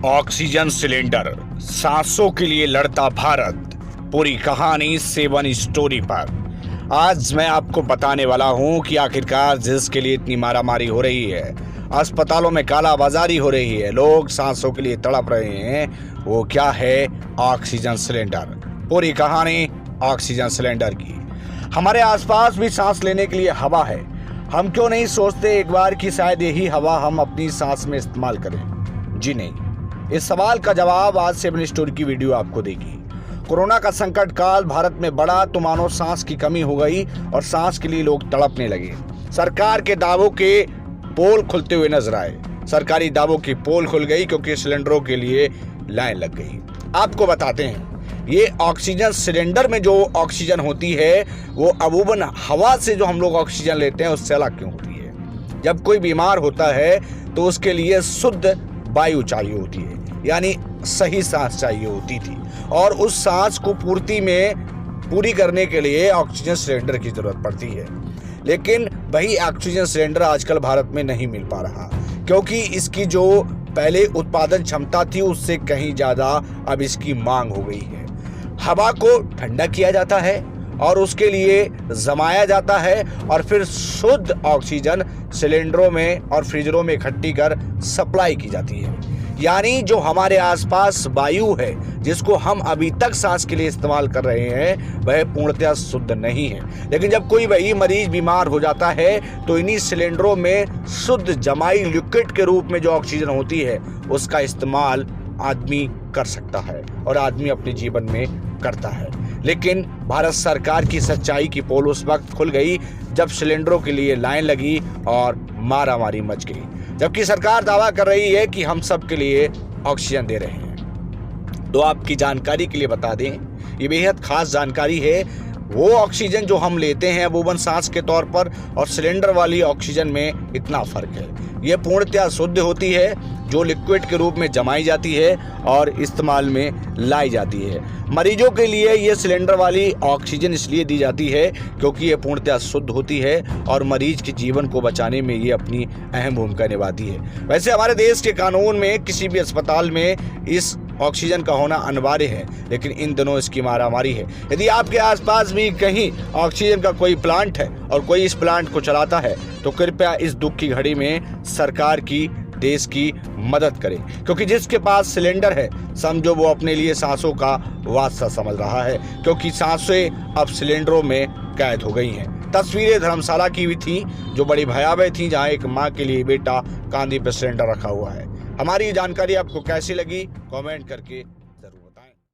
Oxygen cylinder, सांसों के लिए लड़ता भारत। पूरी कहानी 7 स्टोरी पर। आज मैं आपको बताने वाला हूं कि आखिरकार जिसके लिए इतनी मारामारी हो रही है, अस्पतालों में कालाबाजारी हो रही है, लोग सांसों के लिए तड़प रहे हैं, वो क्या है? Oxygen cylinder. पूरी कहानी ऑक्सीजन सिलेंडर की। हमारे आसपास भी सांस लेने के लिए हवा है। हम क्यों नहीं सोचते एक बार कि शायद यही हवा हम अपनी सांस में इस्तेमाल करें? जी नहीं। इस सवाल का जवाब आज 7 स्टोरी की वीडियो आपको देगी। कोरोना का संकट काल भारत में बढ़ा तो मानो सांस की कमी हो गई और सांस के लिए लोग तड़पने लगे। सरकार के दावों के पोल खुलते हुए नजर आए। सरकारी दावों की पोल खुल गई क्योंकि सिलेंडरों के लिए लाइन लग गई। आपको बताते हैं, ये ऑक्सीजन सिलेंडर में जो ऑक्सीजन होती है वो अमूमन हवा से जो हम लोग ऑक्सीजन लेते हैं उससे अलग क्यों होती है? जब कोई बीमार होता है तो उसके लिए शुद्ध वायु चाहिए होती है, यानी सही सांस चाहिए होती थी, और उस सांस को पूरी करने के लिए ऑक्सीजन सिलेंडर की जरूरत पड़ती है। लेकिन वही ऑक्सीजन सिलेंडर आजकल भारत में नहीं मिल पा रहा, क्योंकि इसकी जो पहले उत्पादन क्षमता थी उससे कहीं ज्यादा अब इसकी मांग हो गई है। हवा को ठंडा किया जाता है और उसके लिए जमाया जाता है और फिर शुद्ध ऑक्सीजन सिलेंडरों में और फ्रीजरों में इकट्ठी कर सप्लाई की जाती है। यानी जो हमारे आसपास वायु है जिसको हम अभी तक सांस के लिए इस्तेमाल कर रहे हैं वह पूर्णतः शुद्ध नहीं है। लेकिन जब कोई वही मरीज बीमार हो जाता है तो इन्हीं सिलेंडरों में शुद्ध जमाई लिक्विड के रूप में जो ऑक्सीजन होती है उसका इस्तेमाल आदमी कर सकता है और आदमी अपने जीवन में करता है। लेकिन भारत सरकार की सच्चाई की पोल उस वक्त खुल गई जब सिलेंडरों के लिए लाइन लगी और मारामारी मच गई। जबकि सरकार दावा कर रही है कि हम सब के लिए ऑक्सीजन दे रहे हैं। तो आपकी जानकारी के लिए बता दें, ये बेहद खास जानकारी है। वो ऑक्सीजन जो हम लेते हैं अमूमन सांस के तौर पर और सिलेंडर वाली ऑक्सीजन में इतना फर्क है। ये पूर्णतः शुद्ध होती है, जो लिक्विड के रूप में जमाई जाती है और इस्तेमाल में लाई जाती है। मरीजों के लिए ये सिलेंडर वाली ऑक्सीजन इसलिए दी जाती है क्योंकि ये पूर्णतः शुद्ध होती है और मरीज के जीवन को बचाने में ये अपनी अहम भूमिका निभाती है। वैसे हमारे देश के कानून में किसी भी अस्पताल में इस ऑक्सीजन का होना अनिवार्य है, लेकिन इन दिनों इसकी मारामारी है। यदि आपके आसपास भी कहीं ऑक्सीजन का कोई प्लांट है और कोई इस प्लांट को चलाता है तो कृपया इस दुख की घड़ी में सरकार की, देश की मदद करें, क्योंकि जिसके पास सिलेंडर है समझो वो अपने लिए सांसों का वास्ता समझ रहा है, क्योंकि सांसें अब सिलेंडरों में कैद हो गई हैं। तस्वीरें धर्मशाला की भी थी जो बड़ी भयावह थी, जहां एक मां के लिए बेटा कांधे पर सिलेंडर रखा हुआ है। हमारी जानकारी आपको कैसी लगी कमेंट करके